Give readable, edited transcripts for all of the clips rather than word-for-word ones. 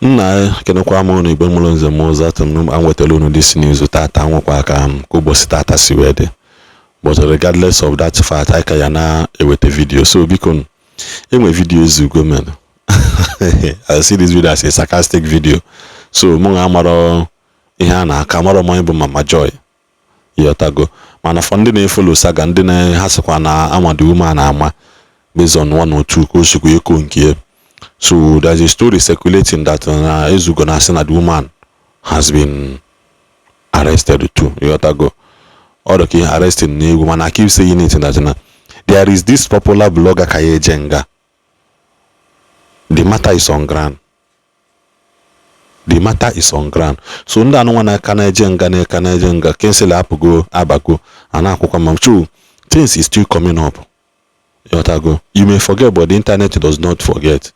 Nna kenekwa m unu Igbo mụrụ nze m ụzọ atụm anwetala unu this news tata nwekwa aka ka ụbọchị tata si wee dị. But regardless of that fact, I can ewete video. So biko enwe video Ezeugo man. I see this video as a sarcastic video. So munga amaro ihe na aka amaro mo ibu Mama Joy. Yotago. Mana for ndị na-follow Saga ndị na-hasikwa na amadi woman ama based on one or two ko siku eko nke. So there's a story circulating that Ezeugo na say na the woman has been arrested too. Yotago. Or okay, arresting Ndigbo, and I keep saying it in that there is this popular blogger Kaye Jenga. The matter is on ground. The matter is on ground. So nda no wana kana jenga cancel apugo abago and akukwa things is still coming up. Yotago. You may forget, but the internet does not forget.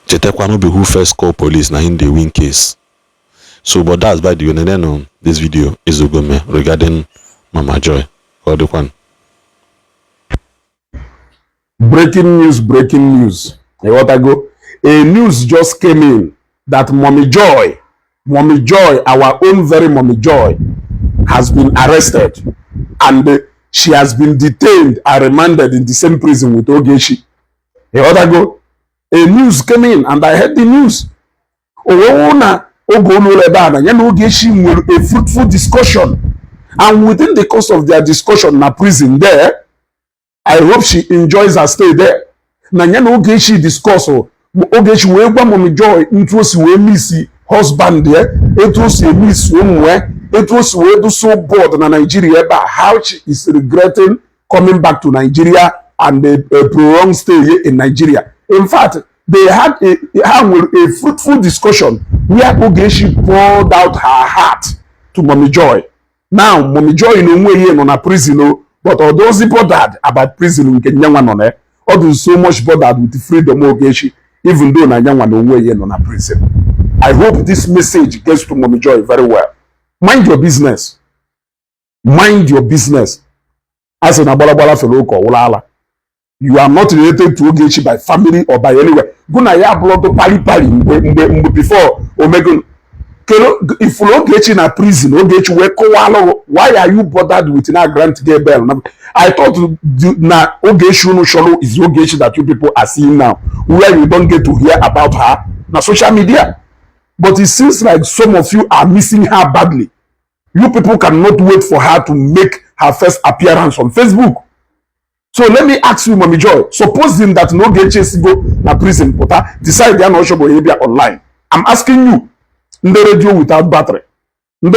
Chetekwano be who first call police na in the win case. So, but that's by the way, and then this video is Ezeugo regarding Mama Joy. Or the one. Breaking news. What I go? A news just came in that Mommy Joy, our own very Mommy Joy, has been arrested, and she has been detained and remanded in the same prison with Ogechi. What I go? A news came in, and I heard the news. Oh, Ogechi will a fruitful discussion, and within the course of their discussion na prison there, I hope she enjoys her stay there. Ogechi discuss Ogechi we gba Mommy Joy interest we miss husband there, interest we miss somewhere, interest we do so bored na Nigeria about how she is regretting coming back to Nigeria and a prolonged stay here in Nigeria. In fact, they had a fruitful discussion where Ogechi poured out her heart to Mommy Joy. Now, Mommy Joy in way here on a prison, but although she bothered about prison in Kenya, although so much bothered with the freedom of Ogechi, even though Nanyangwa no way here on a prison. I hope this message gets to Mommy Joy very well. Mind your business. Mind your business. As an abalabala fellow called you are not related to Ogechi by family or by anywhere. Guna ya blood to pali before Omegun. If Ogechi in a prison, Ogechi we kowalo. Why are you bothered with na Grant Gabriel? I thought na Ogechi no sholo is Ogechi that you people are seeing now, where you don't get to hear about her na social media. But it seems like some of you are missing her badly. You people cannot wait for her to make her first appearance on Facebook. So let me ask you, Mommy Joy, supposing that no Ogechi go na prison, but decide they are not sure online. I'm asking you, the radio without battery. I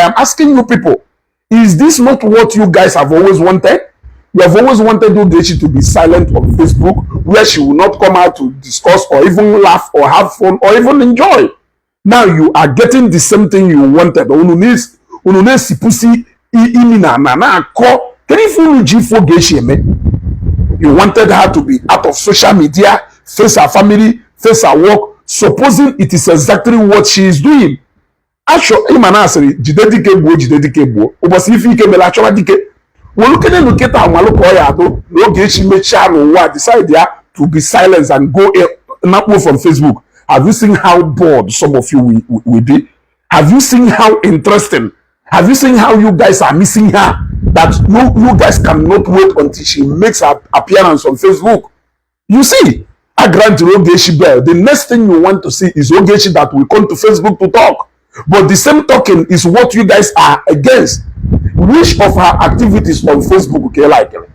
am asking you people, is this not what you guys have always wanted? You have always wanted Ogechi to be silent on Facebook, where she will not come out to discuss or even laugh or have fun or even enjoy. Now you are getting the same thing you wanted. You wanted her to be out of social media, face her family, face her work, supposing it is exactly what she is doing. Asho imanasiri jidedike gbo obosi ife ike mela achọwa dike wolukene luketa amaluko ya do Ogechi mecha no decide ya to be silent and go not from Facebook. Have you seen how bored some of you will be? Have you seen how interesting? Have you seen how you guys are missing her? That you guys cannot wait until she makes her appearance on Facebook. You see, I grant Ogechi bell. The next thing you want to see is Ogechi that will come to Facebook to talk. But the same talking is what you guys are against. Which of her activities on Facebook okay like it?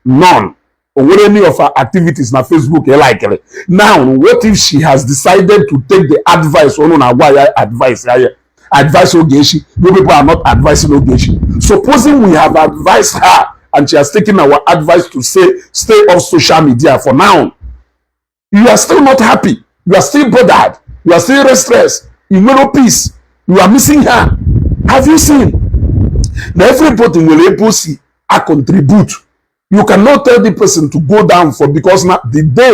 None. Or any of her activities on Facebook like it? Now, what if she has decided to take the advice on why advice Ogechi? No, people are not advising Ogechi. Supposing we have advised her and she has taken our advice to say stay off social media for now, you are still not happy. You are still bothered. You are still restless. You know no peace. You are missing her. Have you seen? Now everybody will able see I contribute. You cannot tell the person to go down for because now the day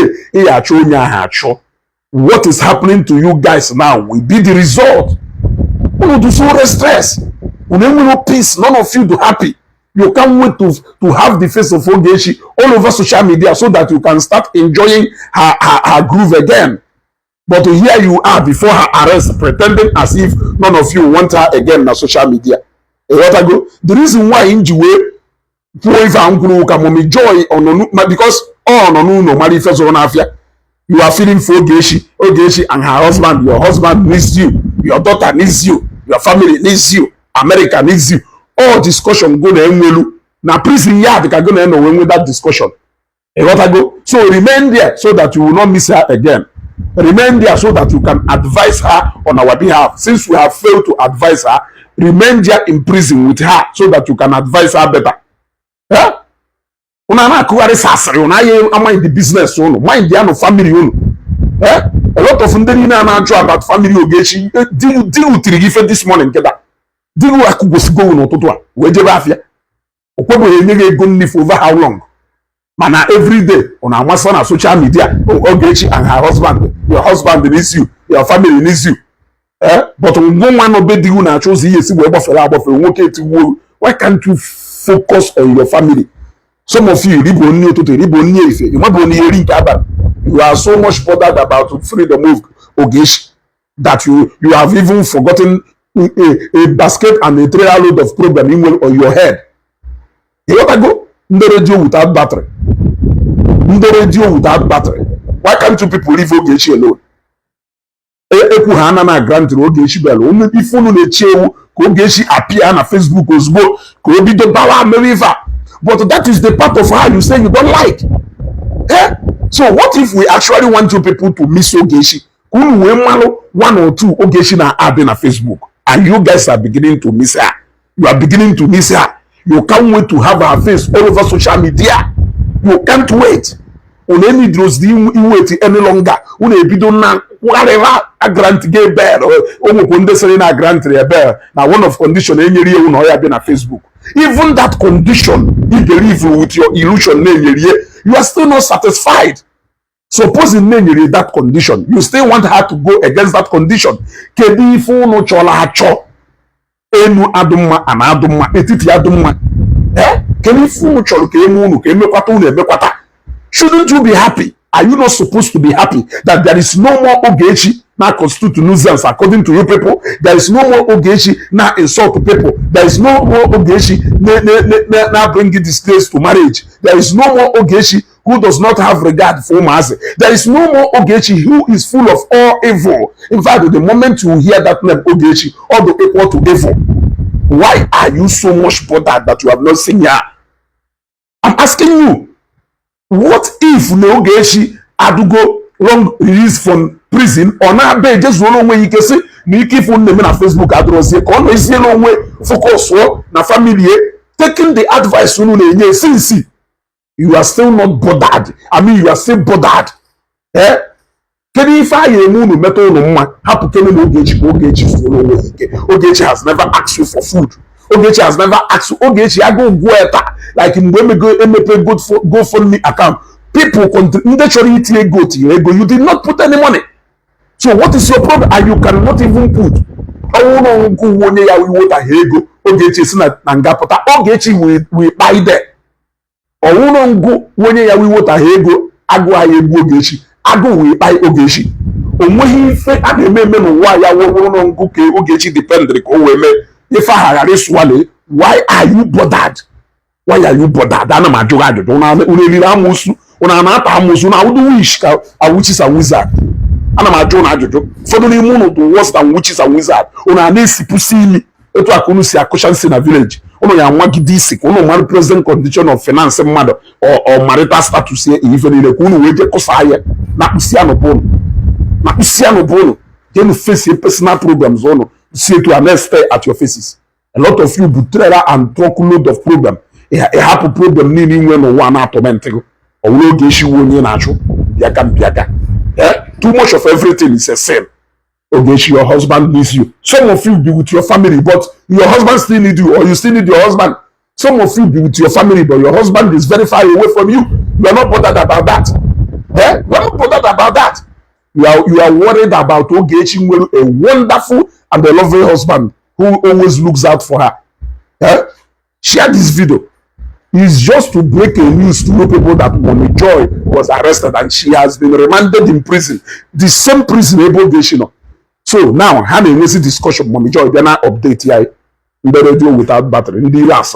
what is happening to you guys now will be the result. You do so restless. You no peace. None of you do happy. You can't wait to have the face of Ogechi all over social media so that you can start enjoying her groove again. But here you are before her arrest, pretending as if none of you want her again on social media. The reason why in Jiwe, Mommy Joy, because all no money first on Afia. You are feeling for Ogechi and her husband. Your husband needs you. Your daughter needs you. Your family needs you. America needs you. All discussion go to Enwelu. Now prison yard can go to end with that discussion. So remain there so that you will not miss her again. Remain there so that you can advise her on our behalf. Since we have failed to advise her, remain there in prison with her so that you can advise her better. Huh? Una na kuwari sasri, una ye mind the business ono, mind the family ono. Eh? A lot of ndeni na na about family Ogechi. Deal with Tirigife this morning, keda. Deal with Akugosigo ono totwa. Weje bafia. Okwebo yenye go live over how long? Mana every day on our on social media, Ogechi and her husband, your husband needs you, your family needs you. But one man obey the na chose yes, why can't you focus on your family? Some of you, you are so much bothered about freedom of Ogechi that you have even forgotten a basket and a trailer load of problem on your head. You want to go? No radio without battery. No radio without battery. Why can't you people leave Ogechi alone? Eku hana na grant Ogechi belo. If you no chewu, Ogechi appear na Facebook ozbo, ko bi do bawa meriva. But that is the part of her you say you don't like. Eh? So what if we actually want you people to miss Ogechi? One or two Ogechi na add na Facebook, and you guys are beginning to miss her. You are beginning to miss her. You can't wait to have her face all over social media. You can't wait. On any draws the wait any longer. Whatever a grant gave bear or a grant bear. Now one of condition any been a Facebook. Even that condition, if you believe with your illusion, you are still not satisfied. Supposing that condition, you still want her to go against that condition. No chola cho. Enu aduma and aduma etiti aduma. Shouldn't you be happy? Are you not supposed to be happy that there is no more Ogechi now constitute nuisance according to you people? There is no more Ogechi now insult people. There is no more Ogechi now bringing disgrace to marriage. There is no more Ogechi who does not have regard for Mazi. There is no more Ogechi who is full of all evil. In fact, the moment you hear that name Ogechi, all the equal to evil. Why are you so much bothered that you have not seen her? I'm asking you. What if Ogechi Adugo long released from prison or now be just one way you can say me keep on name na Facebook address come is no way focus na family taking the advice since you are still not bothered. I mean you are still bothered. Can you find a moon metal no man happen to Ogechi has never asked you for food. Ogechi has never asked you. Ogechi, I go like in when we go MPay go fund me account. People you did not put any money. So what is your problem? And you cannot even put. Ogechi is not Nangapota. Ogechi will buy there. Go when we water hego. Ago Ogechi. Ago will buy Ogechi. Ogechi depend if I had this swallow, why are you bothered? Why are you bothered? I am a joke. Witches and wizard. I am a joke. Suddenly, one of the worst than witches and wizard. Una nesi pusili. Eto akunusi akushansi na village. Ono ya mwagi disi. Ono mani present condition of finance mother or marital status here. Even ile kunu weje kosa haya. Na kusiano bono. Can face your personal problems ono. See to an stay at your faces. A lot of you betray and talk load of problem. A happy problem meaning when one automatic or no issue when you natural. Too much of everything is the same. Ogechi, your husband needs you. Some of you be with your family, but your husband still need you, or you still need your husband. Some of you be with your family, but your husband is very far away from you. You are not bothered about that. You are not bothered about that. You are worried about Ogechi, a wonderful and a lovely husband who always looks out for her. Share this video. is just to break a news to know people that Mommy Joy was arrested and she has been remanded in prison. The same prison able Geshino. So now, having a discussion, Mommy Joy, then I update here in the radio without battery. In the last.